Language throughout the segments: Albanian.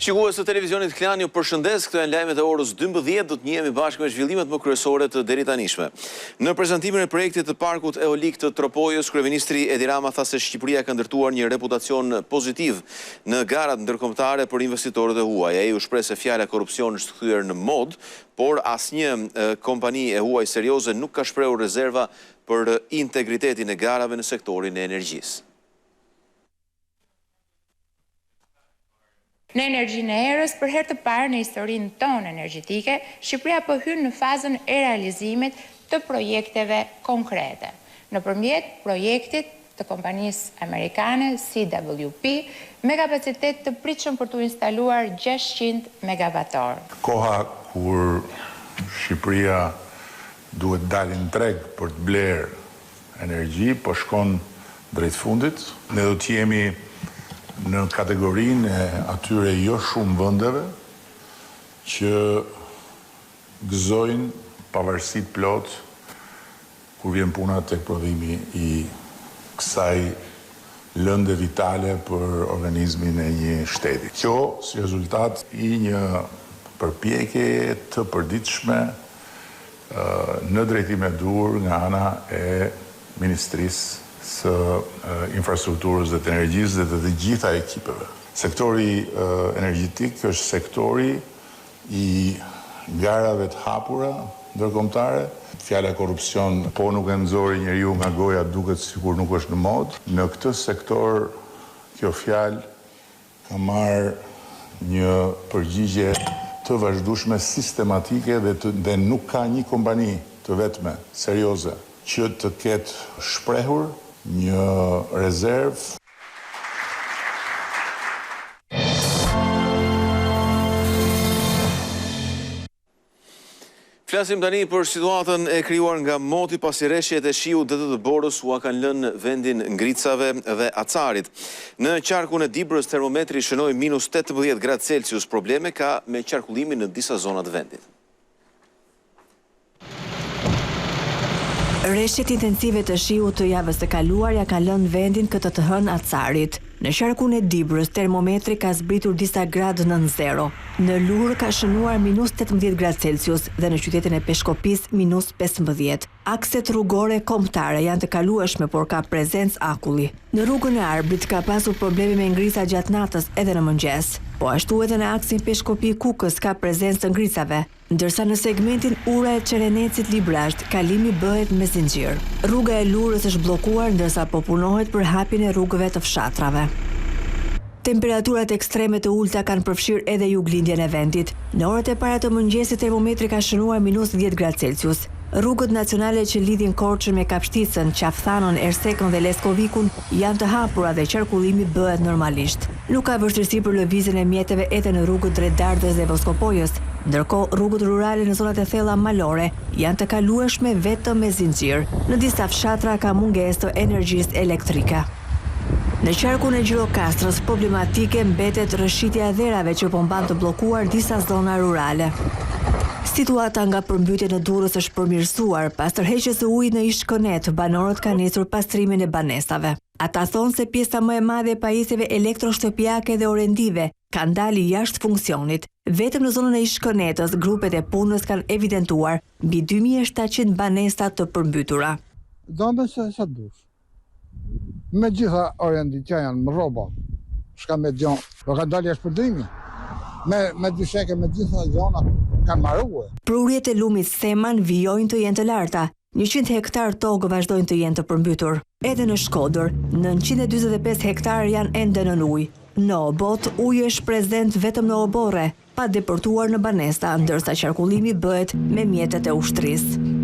Shikues të televizionit Klan, ju përshëndes, këto janë lajmet e orës 12, do të njihemi bashkë me zhvillimet më kryesore të deri tanishme. Në prezantimin e projektit të parkut eolik të Tropojës, kryeministri Edi Rama tha se Shqipëria ka ndërtuar një reputacion pozitiv në garat ndërkombëtare për investitorët e huaj. Ai u shpreh se fjala korrupsion është kthyer në mod, por asnjë kompani e huaj serioze nuk ka shprehur rezerva për integritetin e garave në sektorin e energjisë. Në energjinë e erës, për herë të parë në historinë tonë energjetike, Shqipëria po hyn në fazën e realizimit të projekteve konkrete. Nëpërmjet projektit të kompanisë amerikane CWP me kapacitet të pritshëm për të instaluar 600 megavator. Koha kur Shqipëria duhet dalë në treg për të blerë energji, po shkon drejt fundit. Ne do të jemi në kategorinë e atyre jo shumë vendeve që gëzojnë pavarësitë plot kur vjen puna tek prodhimi i kësaj lënde vitale për organizmin e një shteti. Kjo si rezultat i një përpjekje të përditshme në drejtim e dur nga ana e Ministrisë së infrastrukturës dhe të energjisë dhe të gjitha ekipeve. Sektori energjetik është sektori i garave të hapura ndërkombëtare. Fjala korrupsion po nuk e nxori njeriu nga goja, duket sikur nuk është në mod. Në këtë sektor kjo fjalë ka marrë një përgjigje të vazhdueshme, sistematike dhe nuk ka një kompani të vetme serioze që të ketë shprehur një rezervë. Flasim tani për situatën e krijuar nga moti pasi rreshjet e shiut dhe të borës ua kanë lënë vendin ngricave dhe acarit. Në qarkun e Dibrës termometri shënoi -18°C. Probleme ka me qarkullimin në disa zona të vendit. Rreshjet intensive të shiut të javës së kaluar ja kanë lënë vendin këtë të hënë acarit. Në qarkun e Dibrës, termometri ka zbritur disa gradë nën zero. Në Lurë ka shënuar -18°C dhe në qytetin e Peshkopis -15. Akset rrugore kombëtare janë të kalueshme, por ka prezencë akulli. Në rrugën e Arbrit ka pasur probleme me ngrica gjatë natës edhe në mëngjes. Po ashtu edhe në aksin Peshkopi-Kukës ka prezencë të ngricave, ndërsa në segmentin Ura e Çerenecit Librazht kalimi bëhet me zinxhir. Rruga e Lurës është bllokuar ndërsa po punohet për hapjen e rrugëve të fshatrave. Temperaturat ekstreme të ulta kanë përfshirë edhe juglindjen e vendit. Në orët e para të mëngjesit termometri ka shënuar -10°C. Rrugët nacionale që lidhin Korçën me Kapshticën, Qafthanën, Ersekën dhe Leskovikun janë të hapura dhe qarkullimi bëhet normalisht. Nuk ka vështirësi për lëvizjen e mjeteve edhe në rrugët drejt Dardës dhe Voskopojës, ndërkohë rrugët rurale në zonat e thella malore janë të kalueshme vetëm me zinxhir. Në disa fshatra ka mungesë të energjisë elektrike. Në qarkun e Gjirokastrës, problematike mbetet rrëshqitja e dherave që po mban të bllokuar disa zona rurale. Situata nga përmbytja në Durrës është përmirësuar, pas tërheqjes së ujit në Ishkënet, banorët kanë nisur pastrimin e banesave. Ata thonë se pjesa më e madhe e pajisjeve elektroshtëpiake dhe orendive kanë dalë jashtë funksionit. Vetëm në zonën e Ishkënetës, grupet e punës kanë evidentuar mbi 2700 banesa të përmbytura. Dome se dush. Me gjitha orendit që janë më roba, shka me gjonë, do kanë dalë jashtë përdrimi. Me dysheke me gjitha gjona kanë marrue. Prurjet e lumit Seman vijojnë të jenë të larta. 100 hektar tokë vazhdojnë të jenë të përmbytur. Edhe në Shkodër, 945 hektar janë ende nën ujë. Në Obot, uji është prezent vetëm në oborre, pa deportuar në banesa, ndërsa qarkullimi bëhet me mjetet e ushtrisë.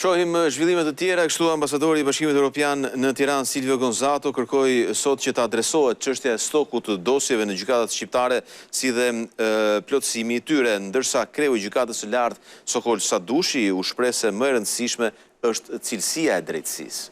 Shohim zhvillimet të tjera, kështu ambasadori i Bashkimit Evropian në Tiranë Silvio Gonzato kërkoi sot që të adresohet çështja e stokut të dosjeve në gjykatat shqiptare si dhe plotësimi i tyre, ndërsa kreu i gjykatës së lartë Sokol Sadushi u shpreh se më e rëndësishme është cilësia e drejtësisë.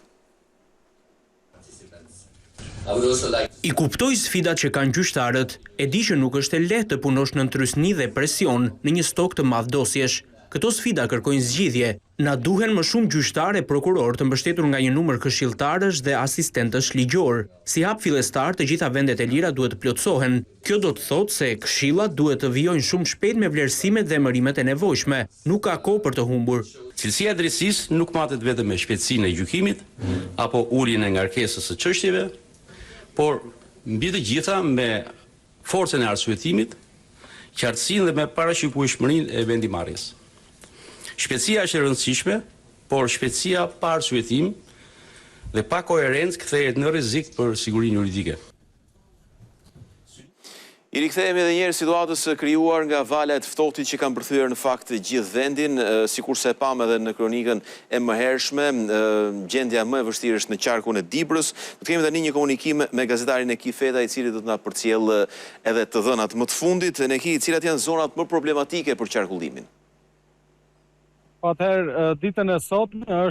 I kuptoj sfidat që kanë gjyqtarët, e di që nuk është e lehtë të punosh në ndrysni dhe presion në një stok të madh dosjesh. Këto sfida kërkojnë zgjidhje, Na duhen më shumë gjyqtar e prokuror të mbështetur nga një numër këshilltarësh dhe asistentësh ligjor. Si hap fillestar, të gjitha vendet e lira duhet të plotësohen. Kjo do të thotë se këshillat duhet të vijojnë shumë shpejt me vlerësimet dhe emërimet e nevojshme. Nuk ka kohë për të humbur. Cilësia e drejtësisë nuk matet vetëm me shpejtësinë e gjykimit apo uljen e ngarkesës së çështjeve, por mbi të gjitha me forcën e arsyetimit, qartësinë dhe me parashikueshmërinë e vendimarrjes. Shpejtësia është e rëndësishme, por shpejtësia pa arsyetim dhe pa koherencë kthehet në rrezik për sigurinë juridike. I rikthehemi edhe njerë situatës krijuar nga vala e të ftohtit që kanë përthyer në fakt gjithë vendin, sikurse e pam edhe në kronikën e mëhershme, gjendja më e vështirë është në qarkun e Dibrës. Do të kemi tani një komunikim me gazetarin Neki Feta, i cili do të na përcjell edhe të dhënat më të fundit. Neki, cilat janë zonat më problematike për qarkullimin? Atëherë, ditën e sotme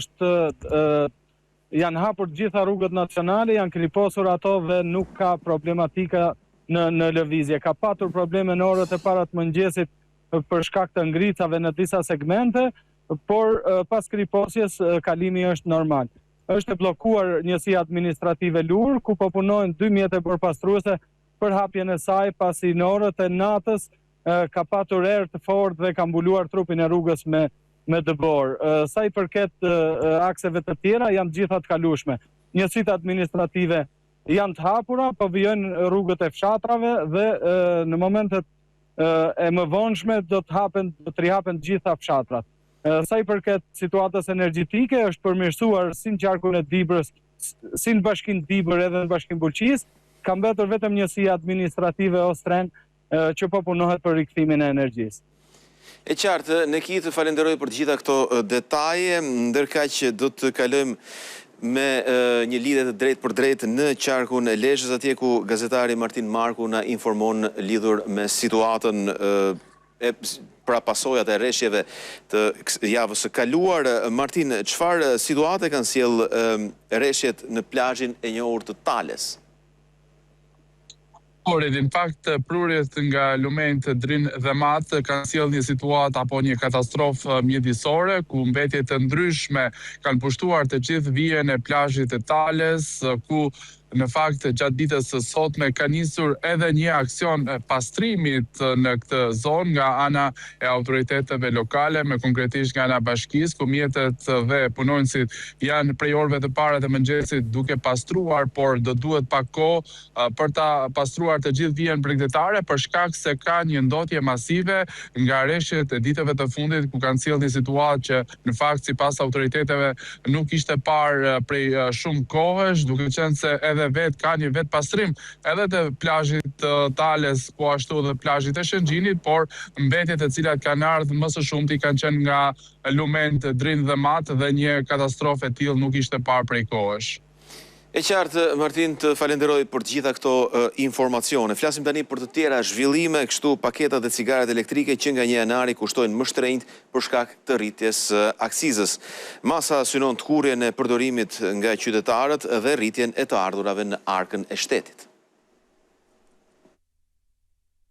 janë hapur gjitha rrugët nacionale, janë kriposur ato dhe nuk ka problematika në lëvizje. Ka patur probleme në orët e para të mëngjesit për shkak të ngricave në disa segmente, por pas kriposjes kalimi është normal. Është bllokuar njësia administrative Lur, ku po punojnë 2 mjete përpastruese për hapjen e saj, pasi në orët e natës ka patur erë të fortë dhe ka mbuluar trupin e rrugës me dëbor. Sa i përket akseve të tjera, janë gjitha të kalueshme. Njësitë administrative janë të hapura, po vijojnë rrugët e fshatrave dhe në momentet e më vonshme do të rihapen gjitha fshatrat. Sa i përket situatës energjetike, është përmirësuar si në qarkun e Dibrës, si në bashkinë Dibër edhe në bashkinë Bulqis, ka mbetur vetëm njësia administrative Ostren që po punohet për rikthimin e energjisë. E qartë, Neki, të falenderoj për gjitha këto detaje, ndërkaq që do të kalojmë me një lidhje të drejtë për drejtë në qarkun e Lezhës, atje ku gazetari Martin Marku na informon lidhur me situatën pra pasojat e rreshjeve të javës së kaluar. Martin, çfarë situate kanë sjell rreshjet në plazhin e njohur të Tales? Por, në fakt, prurjet nga lumenjt Drin dhe Mat kanë sjell një situatë apo një katastrofë mjedisore, ku mbetje të ndryshme kanë pushtuar të gjithë vijën e plazhit të Tales, ku në fakt gjatë ditës së sotme ka nisur edhe një aksion pastrimit në këtë zonë nga ana e autoriteteve lokale, me konkretisht nga ana bashkisë, ku mjetet dhe punonësit janë prej orëve të para të mëngjesit duke pastruar, por do duhet pak kohë për ta pastruar të gjithë vijën bregdetare, për shkak se ka një ndotje masive nga rreshjet e ditëve të fundit, ku kanë sjellë një situatë që në fakt sipas autoriteteve nuk ishte parë prej shumë kohësh, duke qenë se edhe ka një vetë pastrim edhe të plazhit Tales, po ashtu dhe plazhit e Shëngjinit, por mbetjet e cilat kanë ardhur më së shumti kanë qenë nga lumenjt Drin dhe Mat dhe një katastrofë e tillë nuk ishte parë prej kohësh. E qartë, Martin, të falenderoj për gjitha këto informacione. Flasim tani për të tjera zhvillime, kështu paketat dhe cigaret elektrike që nga 1 janari kushtojnë më shtrenjtë për shkak të rritjes aksizës. Masa synon të kurrjen e përdorimit nga qytetarët dhe rritjen e të ardhurave në arkën e shtetit.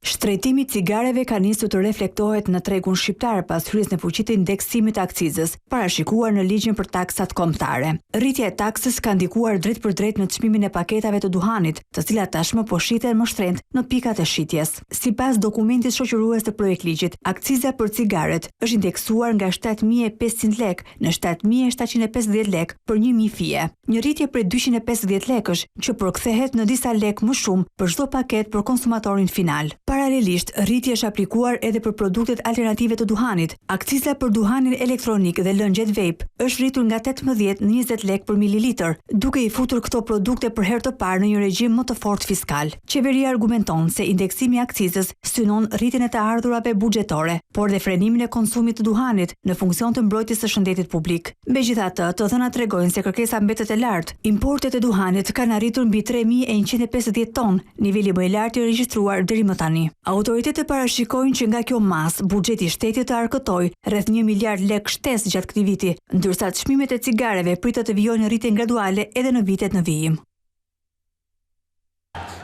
Shtrejtimi i cigareve ka nisur të reflektohet në tregun shqiptar pas hyrjes në fuqi të indeksimit të akcizës, parashikuar në ligjin për taksat kombëtare. Rritja e taksës ka ndikuar drejt për drejt në çmimin e paketave të duhanit, të cilat tashmë po shiten më shtrenjtë në pikat e shitjes. Sipas dokumentit shoqërues të projektligjit, akciza për cigaret është indeksuar nga 7.500 lek në 7.750 lek për 1.000 fije. Një rritje prej 250 lekësh që përkthehet në disa lek më shumë për çdo paket për konsumatorin final. Paralelisht, rritje është aplikuar edhe për produktet alternative të duhanit. Akciza për duhanin elektronik dhe lëngjet vape është rritur nga 18 në 20 lek për mililitër, duke i futur këto produkte për herë të parë në një regjim më të fortë fiskal. Qeveria argumenton se indeksimi i akcizës synon rritjen e të ardhurave buxhetore, por dhe frenimin e konsumit të duhanit në funksion të mbrojtjes së shëndetit publik. Megjithatë, të dhënat tregojnë se kërkesa mbetet e lartë. Importet e duhanit kanë arritur mbi 3.150 ton, niveli më i lartë i regjistruar deri më tani. Autoritetet parashikojnë që nga kjo masë, buxheti i shtetit të arkëtojë rreth 1 miliard lek shtesë gjatë këtij viti, ndërsa çmimet e cigareve pritet të vijojnë në rritje graduale edhe në vitet në vijim.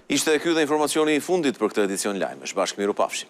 Ishte ky dhe informacioni i fundit për këtë edicion lajmesh. Bashkë miru pafshim.